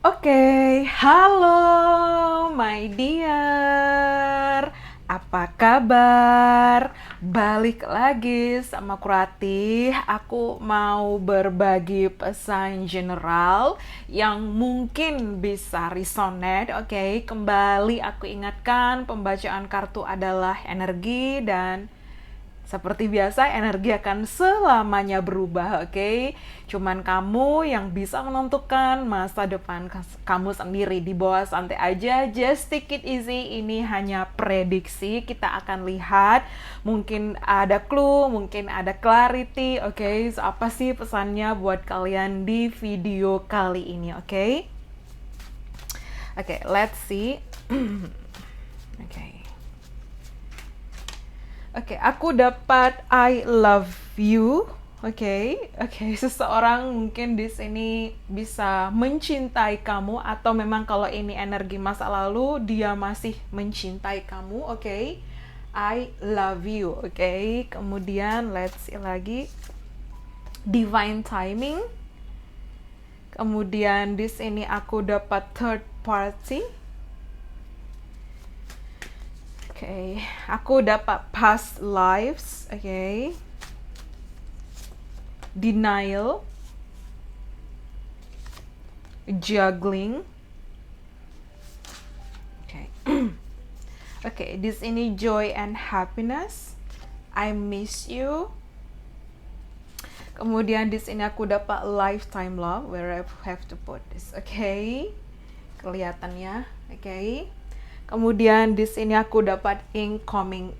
Oke, halo my dear. Apa kabar? Balik lagi sama Kurati. Aku mau berbagi pesan general yang mungkin bisa resonate. Oke, kembali aku ingatkan, pembacaan kartu adalah energi dan seperti biasa, energi akan selamanya berubah, oke? Cuman kamu yang bisa menentukan masa depan kamu sendiri. Di bawah santai aja, just take it easy. Ini hanya prediksi, kita akan lihat. Mungkin ada clue, mungkin ada clarity, oke? So, apa sih pesannya buat kalian di video kali ini, oke? Oke, let's see. Oke. Oke, aku dapat I love you. Oke, seseorang mungkin di sini bisa mencintai kamu atau memang kalau ini energi masa lalu dia masih mencintai kamu. Oke, I love you. Oke, kemudian let's see lagi divine timing. Kemudian di sini aku dapat third party. Oke, aku dapat past lives, oke. Denial, juggling. Oke. Oke, di sini joy and happiness. I miss you. Kemudian di sini aku dapat lifetime love, where I have to put this, oke. Kelihatannya, oke. Kemudian di sini aku dapat incoming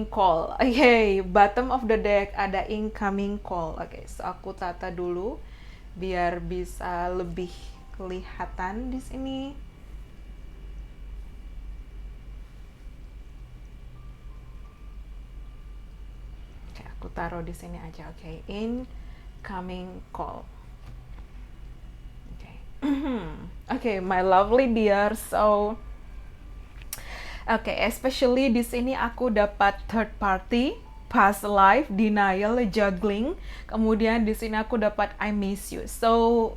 call. Oke, bottom of the deck ada incoming call. Oke, so aku tata dulu biar bisa lebih kelihatan di sini. Oke, aku taruh di sini aja. Oke, incoming call. Oke. Oke, my lovely dear. So especially di sini aku dapat third party, past life, denial, juggling. Kemudian di sini aku dapat I miss you. So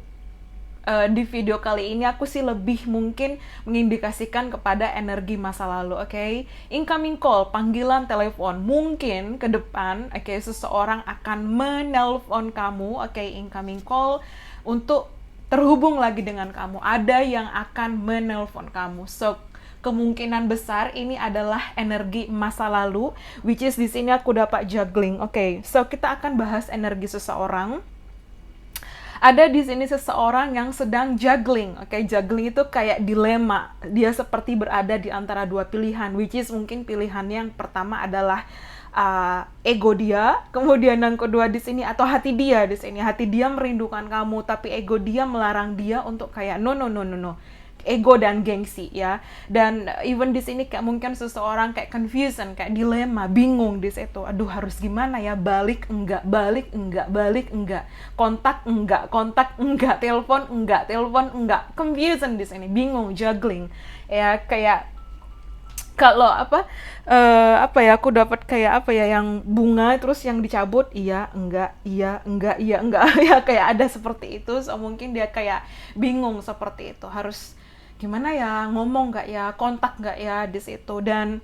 di video kali ini aku sih lebih mungkin mengindikasikan kepada energi masa lalu, oke? Incoming call, panggilan telepon. Mungkin ke depan, oke, seseorang akan menelpon kamu, oke, incoming call untuk terhubung lagi dengan kamu. Ada yang akan menelpon kamu. So kemungkinan besar ini adalah energi masa lalu, which is di sini aku dapat juggling. Oke, so kita akan bahas energi seseorang. Ada di sini seseorang yang sedang juggling. Oke, juggling itu kayak dilema. Dia seperti berada di antara dua pilihan, which is mungkin pilihannya yang pertama adalah ego dia, kemudian yang kedua di sini atau hati dia di sini. Hati dia merindukan kamu, tapi ego dia melarang dia untuk kayak no. Ego dan gengsi ya. Dan even di sini kayak mungkin seseorang kayak confusion, kayak dilema, bingung di situ. Aduh, harus gimana ya? Balik enggak, kontak enggak, telepon enggak. Confusion di sini, bingung, juggling. Ya kayak kalau aku dapat kayak yang bunga terus yang dicabut iya enggak ya, kayak ada seperti itu. So mungkin dia kayak bingung seperti itu, harus gimana ya, ngomong nggak ya, kontak nggak ya di situ. Dan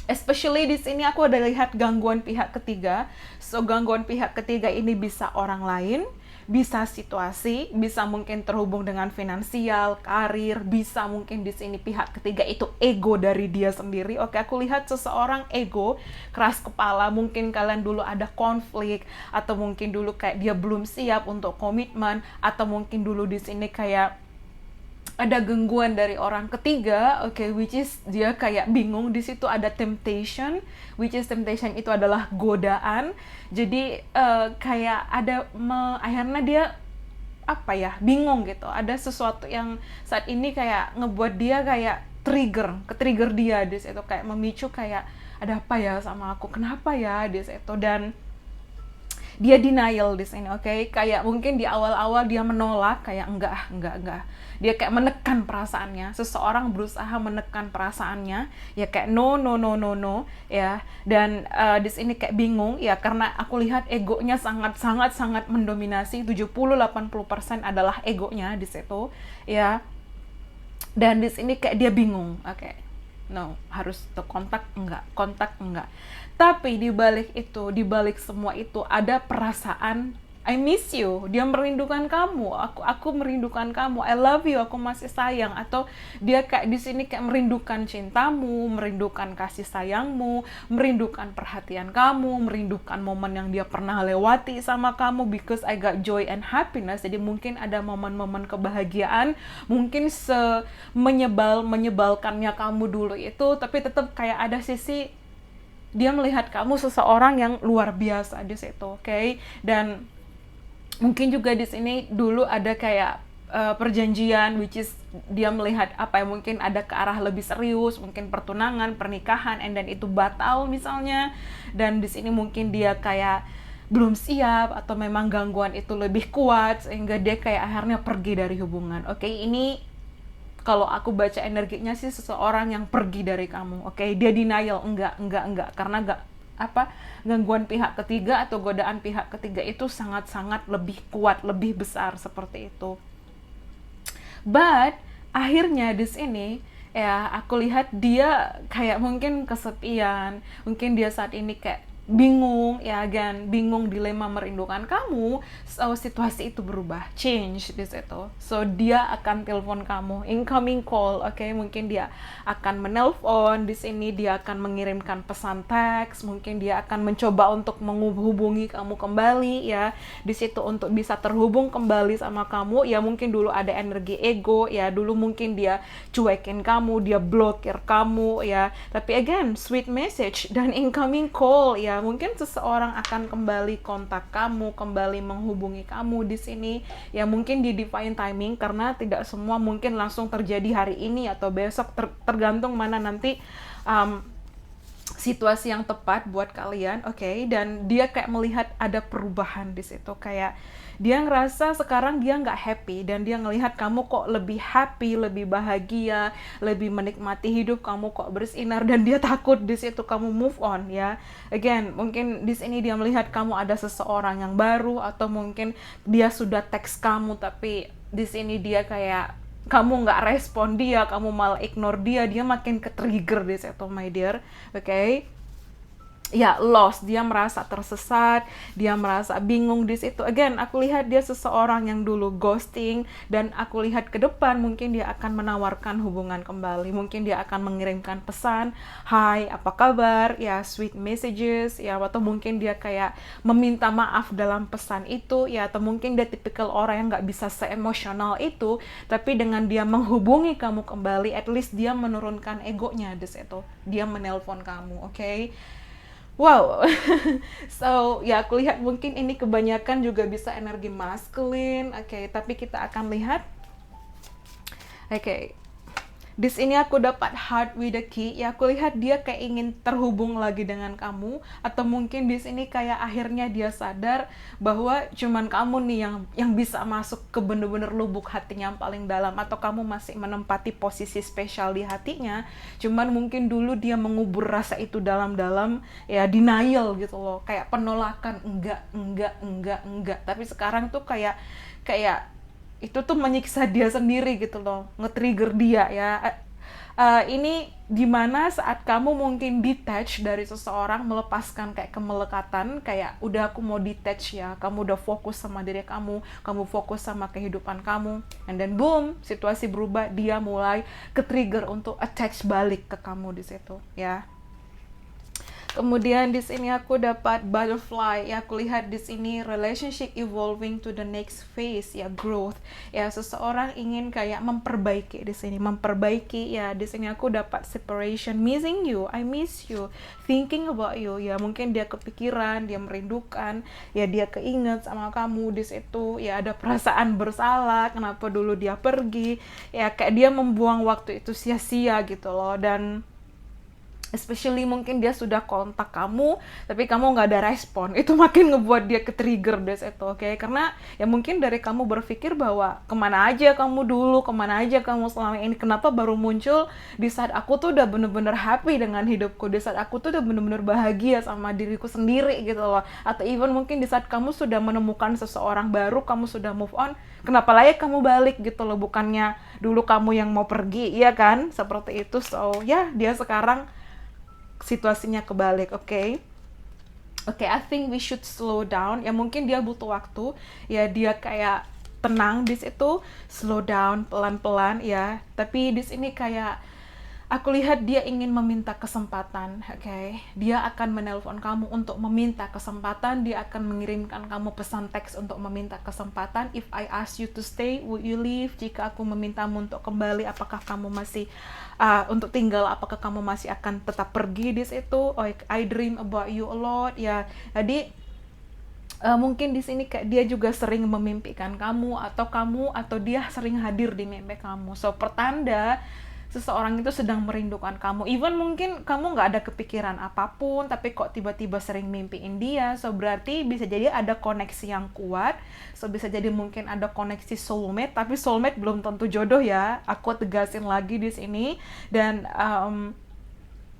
especially di sini aku ada lihat gangguan pihak ketiga. So gangguan pihak ketiga ini bisa orang lain, bisa situasi, bisa mungkin terhubung dengan finansial, karir, bisa mungkin di sini pihak ketiga itu ego dari dia sendiri. Oke, aku lihat seseorang ego, keras kepala, mungkin kalian dulu ada konflik, atau mungkin dulu kayak dia belum siap untuk komitmen, atau mungkin dulu di sini kayak ada gangguan dari orang ketiga, oke, which is dia kayak bingung. Di situ ada temptation, which is temptation itu adalah godaan. Jadi kayak ada akhirnya dia bingung gitu. Ada sesuatu yang saat ini kayak ngebuat dia kayak ke-trigger dia di situ, kayak memicu kayak ada apa ya sama aku, kenapa ya di situ. Dan dia denial di sini, oke? Kayak mungkin di awal-awal dia menolak, kayak enggak. dia kayak menekan perasaannya, seseorang berusaha menekan perasaannya, ya kayak no no no no no, ya. Dan di sini kayak bingung ya, karena aku lihat egonya sangat sangat sangat mendominasi, 70-80% adalah egonya di situ, ya. Dan di sini kayak dia bingung, oke, no, harus tuh kontak enggak. Tapi di balik itu, di balik semua itu ada perasaan I miss you, dia merindukan kamu, aku merindukan kamu, I love you, aku masih sayang. Atau dia kayak di sini kayak merindukan cintamu, merindukan kasih sayangmu, merindukan perhatian kamu, merindukan momen yang dia pernah lewati sama kamu, because I got joy and happiness. Jadi mungkin ada momen-momen kebahagiaan, mungkin menyebalkannya kamu dulu itu, tapi tetap kayak ada sisi dia melihat kamu seseorang yang luar biasa di situ, oke? Dan mungkin juga di sini dulu ada kayak perjanjian, which is dia melihat apa ya, mungkin ada ke arah lebih serius, mungkin pertunangan, pernikahan, and then itu batal misalnya. Dan di sini mungkin dia kayak belum siap, atau memang gangguan itu lebih kuat sehingga dia kayak akhirnya pergi dari hubungan. Oke, ini kalau aku baca energinya sih seseorang yang pergi dari kamu. Oke, dia denial, enggak, karena gangguan pihak ketiga atau godaan pihak ketiga itu sangat-sangat lebih kuat, lebih besar seperti itu. But akhirnya di sini ya aku lihat dia kayak mungkin kesepian, mungkin dia saat ini kayak bingung ya, bingung, dilema, merindukan kamu. So situasi itu berubah, change di situ. So dia akan telepon kamu, incoming call, oke? Mungkin dia akan menelpon di sini, dia akan mengirimkan pesan teks, mungkin dia akan mencoba untuk menghubungi kamu kembali ya di situ untuk bisa terhubung kembali sama kamu. Ya mungkin dulu ada energi ego ya, dulu mungkin dia cuekin kamu, dia blokir kamu ya. Tapi again, sweet message dan incoming call ya, mungkin seseorang akan kembali kontak kamu, kembali menghubungi kamu di sini. Ya mungkin di divine timing, karena tidak semua mungkin langsung terjadi hari ini atau besok, tergantung mana nanti situasi yang tepat buat kalian, oke? Dan dia kayak melihat ada perubahan di situ, kayak dia ngerasa sekarang dia nggak happy, dan dia ngelihat kamu kok lebih happy, lebih bahagia, lebih menikmati hidup, kamu kok bersinar, dan dia takut di situ kamu move on ya. Again, mungkin di sini dia melihat kamu ada seseorang yang baru, atau mungkin dia sudah teks kamu tapi di sini dia kayak kamu nggak respon dia, kamu malah ignore dia, dia makin ke-trigger di situ, my dear, oke? Ya, lost, dia merasa tersesat, dia merasa bingung di situ. Again, aku lihat dia seseorang yang dulu ghosting, dan aku lihat ke depan mungkin dia akan menawarkan hubungan kembali, mungkin dia akan mengirimkan pesan, hai, apa kabar, ya, sweet messages, ya, atau mungkin dia kayak meminta maaf dalam pesan itu, ya, atau mungkin dia tipikal orang yang nggak bisa se-emosional itu, tapi dengan dia menghubungi kamu kembali, at least dia menurunkan egonya di situ, dia menelpon kamu, oke? Wow, so ya aku lihat mungkin ini kebanyakan juga bisa energi masculine, oke, tapi kita akan lihat, oke, di sini aku dapat heart with the key, ya aku lihat dia kayak ingin terhubung lagi dengan kamu, atau mungkin di sini kayak akhirnya dia sadar bahwa cuman kamu nih yang bisa masuk ke bener-bener lubuk hatinya yang paling dalam, atau kamu masih menempati posisi spesial di hatinya, cuman mungkin dulu dia mengubur rasa itu dalam-dalam, ya denial gitu loh, kayak penolakan, enggak, tapi sekarang tuh kayak itu tuh menyiksa dia sendiri gitu loh, nge-trigger dia ya. Ini dimana saat kamu mungkin detach dari seseorang, melepaskan kayak kemelekatan, kayak udah aku mau detach ya, kamu udah fokus sama diri kamu fokus sama kehidupan kamu, and then boom, situasi berubah, dia mulai ke-trigger untuk attach balik ke kamu di situ ya. Kemudian di sini aku dapat butterfly, ya aku lihat di sini relationship evolving to the next phase, ya growth, ya seseorang ingin kayak memperbaiki di sini, ya di sini aku dapat separation, missing you, I miss you, thinking about you, ya mungkin dia kepikiran, dia merindukan, ya dia keinget sama kamu di situ, ya ada perasaan bersalah, kenapa dulu dia pergi, ya kayak dia membuang waktu itu sia-sia gitu loh. Dan especially mungkin dia sudah kontak kamu tapi kamu nggak ada respon, itu makin ngebuat dia ke trigger des itu, oke? Karena ya mungkin dari kamu berpikir bahwa kemana aja kamu dulu, kemana aja kamu selama ini, kenapa baru muncul di saat aku tuh udah bener-bener happy dengan hidupku, di saat aku tuh udah bener-bener bahagia sama diriku sendiri gitu loh. Atau even mungkin di saat kamu sudah menemukan seseorang baru, kamu sudah move on, kenapa lagi kamu balik gitu loh, bukannya dulu kamu yang mau pergi, iya kan? Seperti itu. So ya, dia sekarang situasinya kebalik, oke? Oke, I think we should slow down. Ya mungkin dia butuh waktu, ya dia kayak tenang di situ, slow down pelan-pelan ya. Tapi di sini kayak aku lihat dia ingin meminta kesempatan, oke? Dia akan menelpon kamu untuk meminta kesempatan, dia akan mengirimkan kamu pesan teks untuk meminta kesempatan. If I ask you to stay, would you leave? Jika aku memintamu untuk kembali, apakah kamu masih untuk tinggal, apakah kamu masih akan tetap pergi di situ? Oh, I dream about you a lot ya. Jadi mungkin di sini kayak dia juga sering memimpikan kamu atau dia sering hadir di mimpi kamu. So pertanda seseorang itu sedang merindukan kamu. Even mungkin kamu nggak ada kepikiran apapun, tapi kok tiba-tiba sering mimpiin dia. So berarti bisa jadi ada koneksi yang kuat. So bisa jadi mungkin ada koneksi soulmate, tapi soulmate belum tentu jodoh ya. Aku tegasin lagi di sini. Dan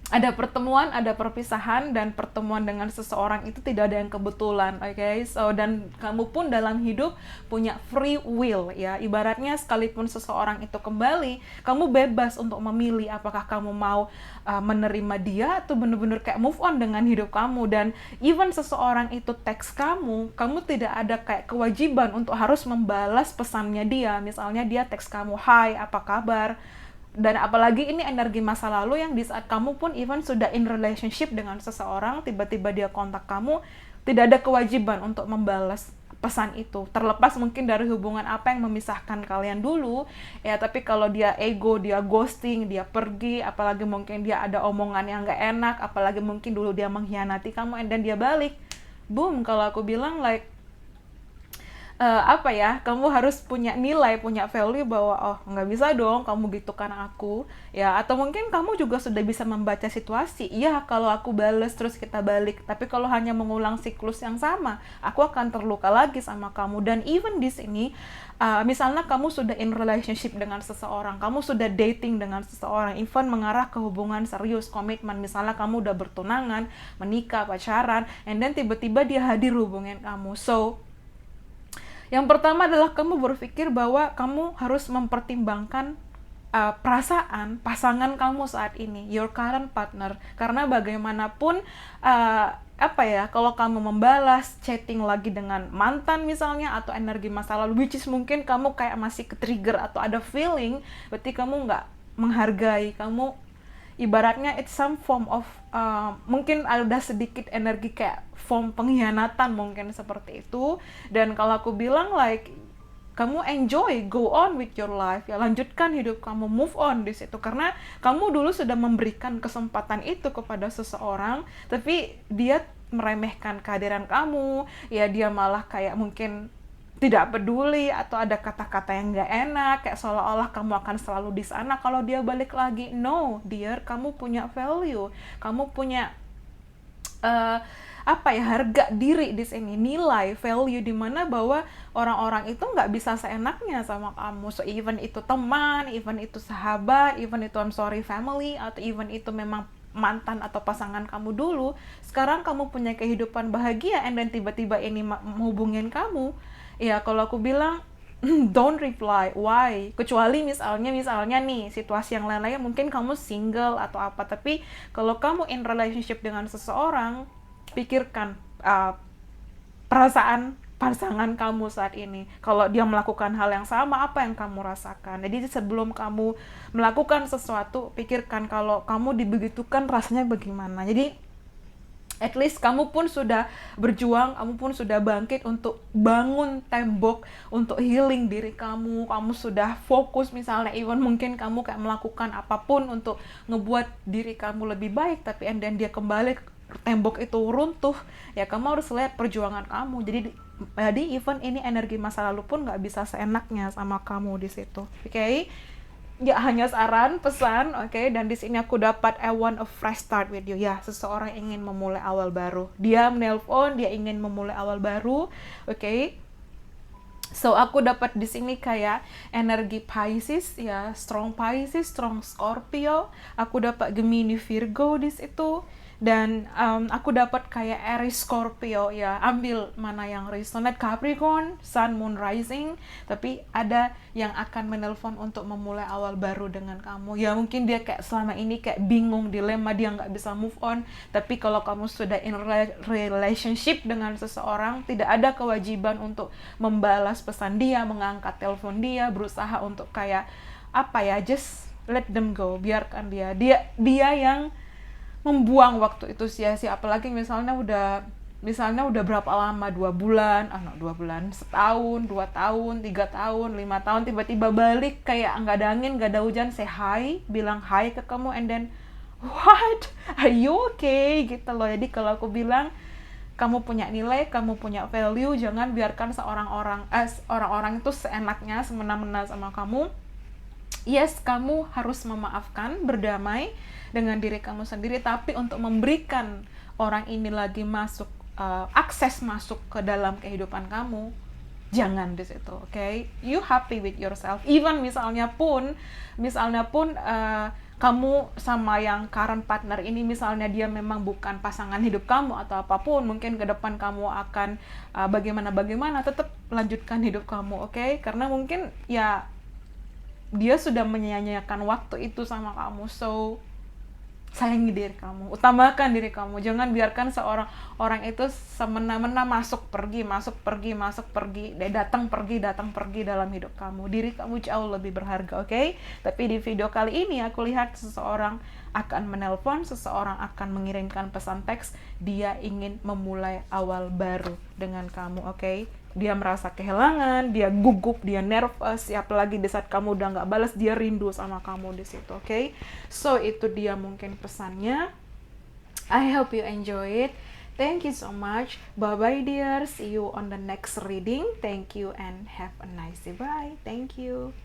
ada pertemuan, ada perpisahan, dan pertemuan dengan seseorang itu tidak ada yang kebetulan, oke? So, dan kamu pun dalam hidup punya free will, ya. Ibaratnya sekalipun seseorang itu kembali, kamu bebas untuk memilih apakah kamu mau menerima dia atau bener-bener kayak move on dengan hidup kamu. Dan even seseorang itu teks kamu tidak ada kayak kewajiban untuk harus membalas pesannya dia. Misalnya dia teks kamu, "Hai, apa kabar?" Dan apalagi ini energi masa lalu yang di saat kamu pun even sudah in relationship dengan seseorang, tiba-tiba dia kontak kamu, tidak ada kewajiban untuk membalas pesan itu. Terlepas mungkin dari hubungan apa yang memisahkan kalian dulu, ya, tapi kalau dia ego, dia ghosting, dia pergi, apalagi mungkin dia ada omongan yang gak enak, apalagi mungkin dulu dia mengkhianati kamu, dan dia balik, boom, kalau aku bilang like, kamu harus punya nilai, punya value bahwa oh nggak bisa dong kamu gitu kan aku ya. Atau mungkin kamu juga sudah bisa membaca situasi, iya kalau aku bales terus kita balik, tapi kalau hanya mengulang siklus yang sama, aku akan terluka lagi sama kamu. Dan even di sini misalnya kamu sudah in relationship dengan seseorang, kamu sudah dating dengan seseorang, even mengarah ke hubungan serius, komitmen, misalnya kamu udah bertunangan, menikah, pacaran, and then tiba-tiba dia hadir hubungin kamu. So yang pertama adalah kamu berpikir bahwa kamu harus mempertimbangkan perasaan pasangan kamu saat ini, your current partner. Karena bagaimanapun, kalau kamu membalas chatting lagi dengan mantan misalnya, atau energi masa lalu, which is mungkin kamu kayak masih ke-trigger atau ada feeling, berarti kamu nggak menghargai, kamu ibaratnya it's some form of mungkin ada sedikit energi kayak form pengkhianatan mungkin seperti itu. Dan kalau aku bilang like kamu enjoy, go on with your life, ya lanjutkan hidup kamu, move on di situ, karena kamu dulu sudah memberikan kesempatan itu kepada seseorang, tapi dia meremehkan kehadiran kamu, ya dia malah kayak mungkin tidak peduli atau ada kata-kata yang gak enak, kayak seolah-olah kamu akan selalu di sana kalau dia balik lagi. No, dear, kamu punya value, kamu punya harga diri di sini, nilai, value, dimana bahwa orang-orang itu nggak bisa seenaknya sama kamu. So even itu teman, even itu sahabat, even itu I'm sorry family, atau even itu memang mantan atau pasangan kamu dulu, sekarang kamu punya kehidupan bahagia, and then tiba-tiba ini menghubungin kamu, ya kalau aku bilang don't reply. Why? Kecuali misalnya nih situasi yang lain-lain, mungkin kamu single atau apa, tapi kalau kamu in relationship dengan seseorang, pikirkan perasaan pasangan kamu saat ini. Kalau dia melakukan hal yang sama, apa yang kamu rasakan? Jadi sebelum kamu melakukan sesuatu, pikirkan kalau kamu dibegitukan rasanya bagaimana. Jadi at least kamu pun sudah berjuang, kamu pun sudah bangkit untuk bangun tembok, untuk healing diri kamu. Kamu sudah fokus misalnya, even mungkin kamu kayak melakukan apapun untuk ngebuat diri kamu lebih baik, tapi and then dia kembali, tembok itu runtuh, ya kamu harus lihat perjuangan kamu. Jadi even ini energi masa lalu pun nggak bisa seenaknya sama kamu di situ, oke? ya hanya saran, pesan, oke. Dan di sini aku dapat I want a fresh start with you. Ya, seseorang ingin memulai awal baru. Dia menelpon, dia ingin memulai awal baru, oke. So aku dapat di sini kayak energi Pisces ya, strong Pisces, strong Scorpio. Aku dapat Gemini Virgo di situ. Dan aku dapat kayak Aries Scorpio ya. Ambil mana yang resonate, Capricorn, Sun, Moon, Rising. Tapi ada yang akan menelpon untuk memulai awal baru dengan kamu. Ya mungkin dia kayak selama ini kayak bingung, dilema, dia nggak bisa move on. Tapi kalau kamu sudah in relationship dengan seseorang, tidak ada kewajiban untuk membalas pesan dia, mengangkat telepon dia, berusaha untuk kayak apa ya, just let them go, biarkan dia yang membuang waktu itu sia-sia. Apalagi misalnya udah berapa lama, 2 bulan, 2 bulan, setahun, 2 tahun, 3 tahun, 5 tahun, tiba-tiba balik kayak nggak ada angin, nggak ada hujan, say hi, bilang hi ke kamu, and then what, are you okay gitu loh. Jadi kalau aku bilang, kamu punya nilai, kamu punya value, jangan biarkan orang-orang itu seenaknya, semena-mena sama kamu. Yes, kamu harus memaafkan, berdamai dengan diri kamu sendiri, tapi untuk memberikan orang ini lagi masuk, akses masuk ke dalam kehidupan kamu, jangan di situ, oke? You happy with yourself. Even misalnya pun kamu sama yang current partner ini, misalnya dia memang bukan pasangan hidup kamu atau apapun, mungkin ke depan kamu akan bagaimana, tetap lanjutkan hidup kamu, oke? Karena mungkin ya dia sudah menyia-nyiakan waktu itu sama kamu. So sayangi diri kamu, utamakan diri kamu, jangan biarkan seorang orang itu semena-mena masuk pergi, datang pergi dalam hidup kamu. Diri kamu jauh lebih berharga, oke? Tapi di video kali ini aku lihat seseorang akan menelpon, seseorang akan mengirimkan pesan teks, dia ingin memulai awal baru dengan kamu, oke? Dia merasa kehilangan, dia gugup, dia nervous, apalagi di saat kamu udah nggak balas, dia rindu sama kamu di situ, oke? So itu dia mungkin pesannya. I hope you enjoy it. Thank you so much. Bye bye dear. See you on the next reading. Thank you and have a nice day. Bye. Thank you.